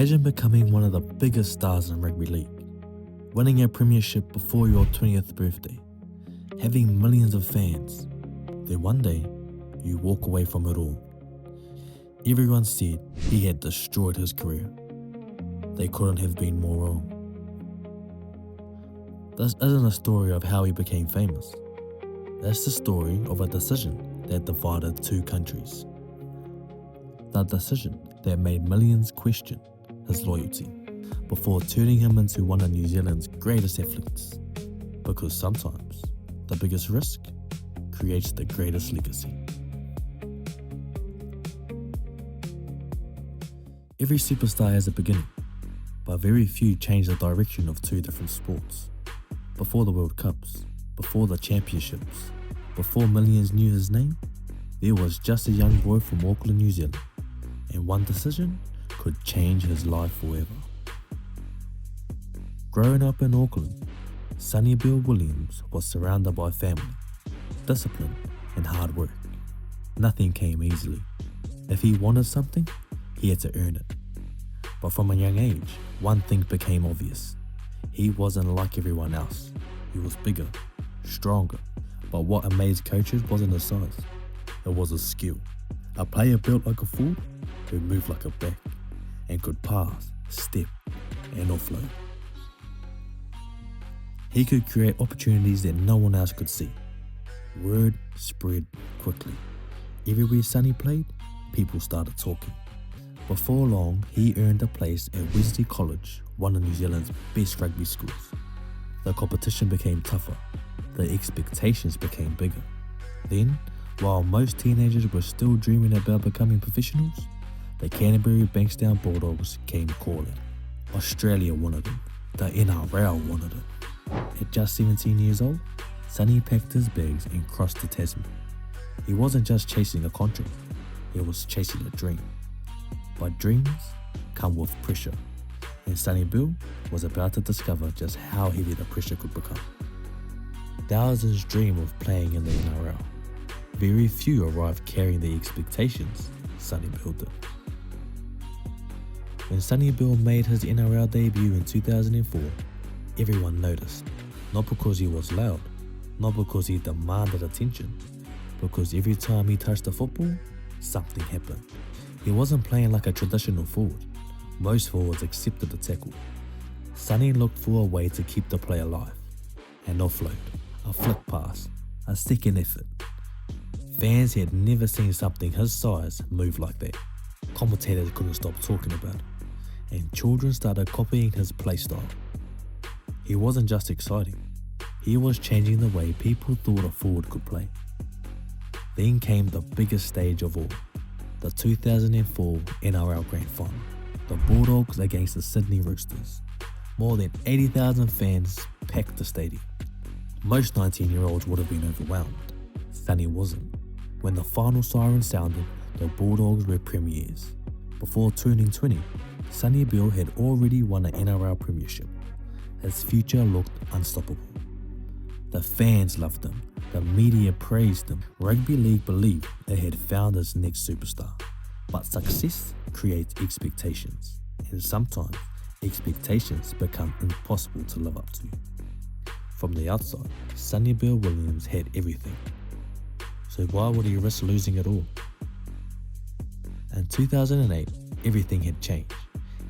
Imagine becoming one of the biggest stars in rugby league, winning a premiership before your 20th birthday, having millions of fans. Then one day, you walk away from it all. Everyone said he had destroyed his career. They couldn't have been more wrong. This isn't a story of how he became famous. That's the story of a decision that divided two countries. The decision that made millions question his loyalty before turning him into one of New Zealand's greatest athletes. Because sometimes the biggest risk creates the greatest legacy. Every superstar has a beginning, but very few change the direction of two different sports. Before the World Cups, before the championships, before millions knew his name, there was just a young boy from Auckland, New Zealand, and one decision could change his life forever. Growing up in Auckland, Sonny Bill Williams was surrounded by family, discipline, and hard work. Nothing came easily. If he wanted something, he had to earn it. But from a young age, one thing became obvious. He wasn't like everyone else. He was bigger, stronger, but what amazed coaches wasn't his size. It was his skill. A player built like a forward who moved like a back and could pass, step, and offload. He could create opportunities that no one else could see. Word spread quickly. Everywhere Sonny played, people started talking. Before long, he earned a place at Wesley College, one of New Zealand's best rugby schools. The competition became tougher. The expectations became bigger. Then, while most teenagers were still dreaming about becoming professionals, the Canterbury-Bankstown Bulldogs came calling. Australia wanted him. The NRL wanted him. At just 17 years old, Sonny packed his bags and crossed to Tasman. He wasn't just chasing a contract, he was chasing a dream. But dreams come with pressure, and Sonny Bill was about to discover just how heavy the pressure could become. Thousands dream of playing in the NRL. Very few arrive carrying the expectations Sonny Bill did. When Sonny Bill made his NRL debut in 2004, everyone noticed, not because he was loud, not because he demanded attention, because every time he touched the football, something happened. He wasn't playing like a traditional forward. Most forwards accepted the tackle. Sonny looked for a way to keep the play alive. An offload, a flick pass, a second effort. Fans had never seen something his size move like that. Commentators couldn't stop talking about it, and children started copying his play style. He wasn't just exciting, he was changing the way people thought a forward could play. Then came the biggest stage of all, the 2004 NRL Grand Final, the Bulldogs against the Sydney Roosters. More than 80,000 fans packed the stadium. Most 19-year-olds would have been overwhelmed. Sonny wasn't. When the final siren sounded, the Bulldogs were premiers. Before turning 20, Sonny Bill had already won an NRL Premiership. His future looked unstoppable. The fans loved him. The media praised him. Rugby League believed they had found its next superstar. But success creates expectations. And sometimes, expectations become impossible to live up to. From the outside, Sonny Bill Williams had everything. So why would he risk losing it all? In 2008, everything had changed.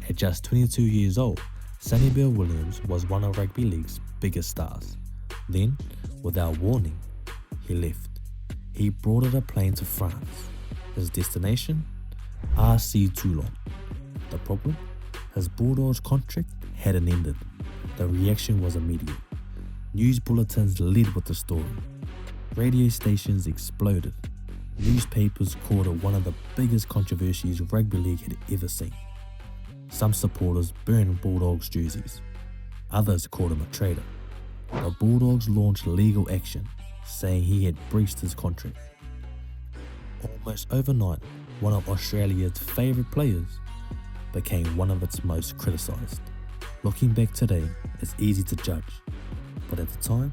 At just 22 years old, Sonny Bill Williams was one of Rugby League's biggest stars. Then, without warning, he left. He boarded a plane to France. His destination? RC Toulon. The problem? His Bulldogs contract hadn't ended. The reaction was immediate. News bulletins led with the story. Radio stations exploded. Newspapers called it one of the biggest controversies Rugby League had ever seen. Some supporters burned Bulldogs jerseys. Others called him a traitor. The Bulldogs launched legal action, saying he had breached his contract. Almost overnight, one of Australia's favourite players became one of its most criticised. Looking back today, it's easy to judge, but at the time,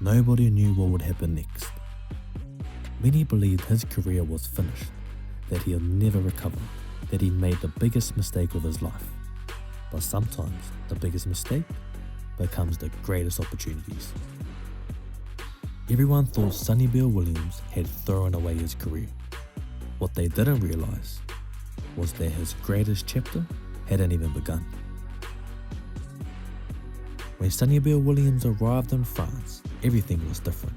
nobody knew what would happen next. Many believed his career was finished, that he'll never recover, that he made the biggest mistake of his life. But sometimes the biggest mistake becomes the greatest opportunities. Everyone thought Sonny Bill Williams had thrown away his career. What they didn't realise was that his greatest chapter hadn't even begun. When Sonny Bill Williams arrived in France, everything was different.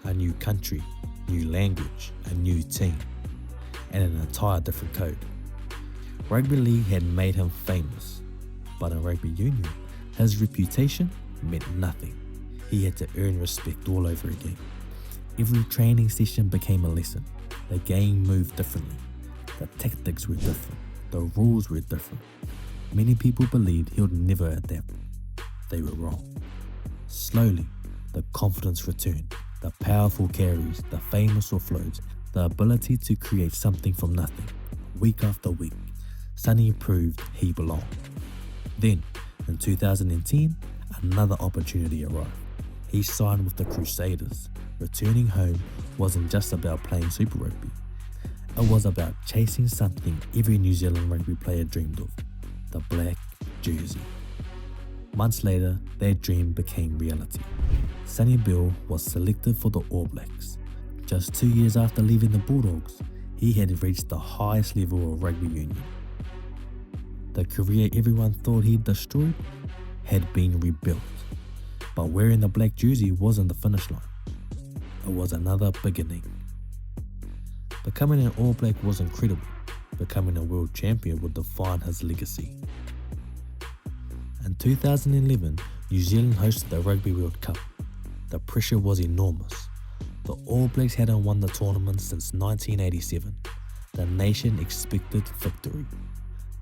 A new country, new language, a new team, and an entire different code. Rugby league had made him famous, but in rugby union, his reputation meant nothing. He had to earn respect all over again. Every training session became a lesson. The game moved differently. The tactics were different. The rules were different. Many people believed he would never adapt. They were wrong. Slowly, the confidence returned. The powerful carries, the famous offloads, the ability to create something from nothing. Week after week, Sonny proved he belonged. Then, in 2010, another opportunity arrived. He signed with the Crusaders. Returning home wasn't just about playing Super Rugby. It was about chasing something every New Zealand rugby player dreamed of, the black jersey. Months later, that dream became reality. Sonny Bill was selected for the All Blacks. Just 2 years after leaving the Bulldogs, he had reached the highest level of rugby union. The career everyone thought he'd destroyed had been rebuilt. But wearing the black jersey wasn't the finish line. It was another beginning. Becoming an All Black was incredible. Becoming a world champion would define his legacy. In 2011, New Zealand hosted the Rugby World Cup. The pressure was enormous. The All Blacks hadn't won the tournament since 1987. The nation expected victory.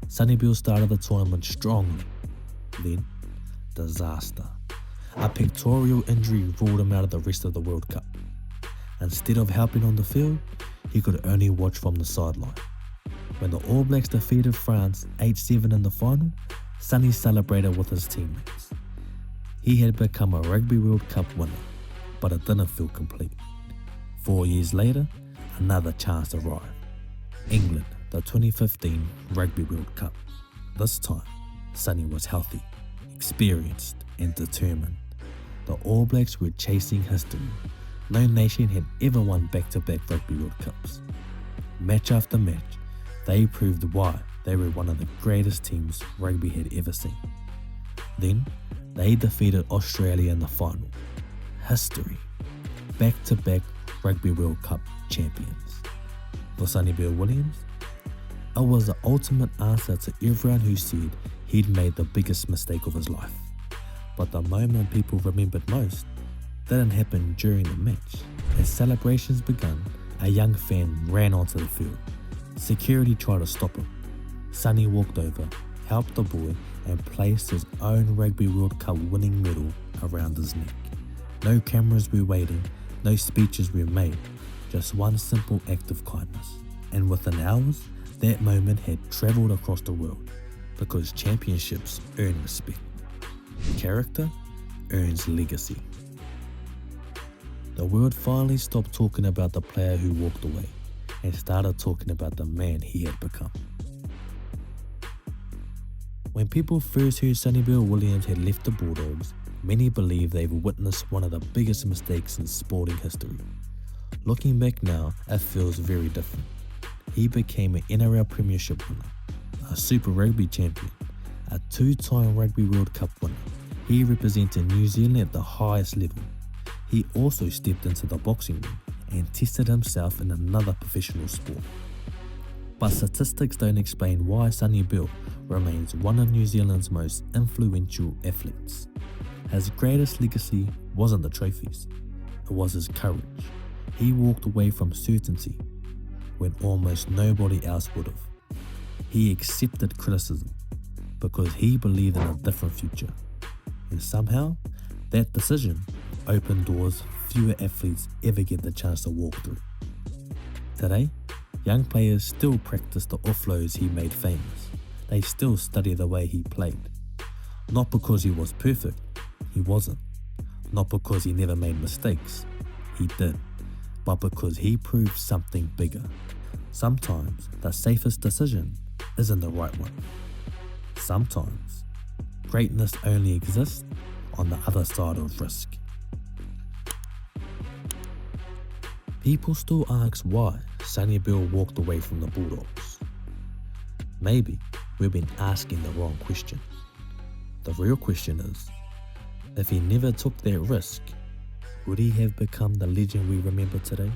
Sonny Bill started the tournament strongly. Then, disaster. A pectoral injury ruled him out of the rest of the World Cup. Instead of helping on the field, he could only watch from the sideline. When the All Blacks defeated France 8-7 in the final, Sonny celebrated with his teammates. He had become a Rugby World Cup winner, but it didn't feel complete. 4 years later, another chance arrived. England, the 2015 Rugby World Cup. This time, Sonny was healthy, experienced, and determined. The All Blacks were chasing history. No nation had ever won back-to-back Rugby World Cups. Match after match, they proved why they were one of the greatest teams rugby had ever seen. Then, they defeated Australia in the final. History. Back-to-back Rugby World Cup champions. For Sonny Bill Williams, it was the ultimate answer to everyone who said he'd made the biggest mistake of his life. But the moment people remembered most didn't happen during the match. As celebrations began, a young fan ran onto the field. Security tried to stop him. Sonny walked over, helped the boy, and placed his own Rugby World Cup winning medal around his neck. No cameras were waiting, no speeches were made, just one simple act of kindness. And within hours, that moment had travelled across the world, because championships earn respect. Character earns legacy. The world finally stopped talking about the player who walked away and started talking about the man he had become. When people first heard Sonny Bill Williams had left the Bulldogs, many believed they've witnessed one of the biggest mistakes in sporting history. Looking back now, it feels very different. He became an NRL Premiership winner, a Super Rugby champion, a two-time Rugby World Cup winner. He represented New Zealand at the highest level. He also stepped into the boxing ring and tested himself in another professional sport. But statistics don't explain why Sonny Bill remains one of New Zealand's most influential athletes. His greatest legacy wasn't the trophies, it was his courage. He walked away from certainty when almost nobody else would have. He accepted criticism because he believed in a different future. And somehow, that decision opened doors fewer athletes ever get the chance to walk through. Today, young players still practice the offloads he made famous. They still study the way he played. Not because he was perfect, he wasn't. Not because he never made mistakes, he did. But because he proved something bigger. Sometimes the safest decision isn't the right one. Sometimes Greatness only exists on the other side of risk. People still ask why Sonny Bill walked away from the Bulldogs. Maybe we've been asking the wrong question. The real question is, if he never took that risk, would he have become the legend we remember today?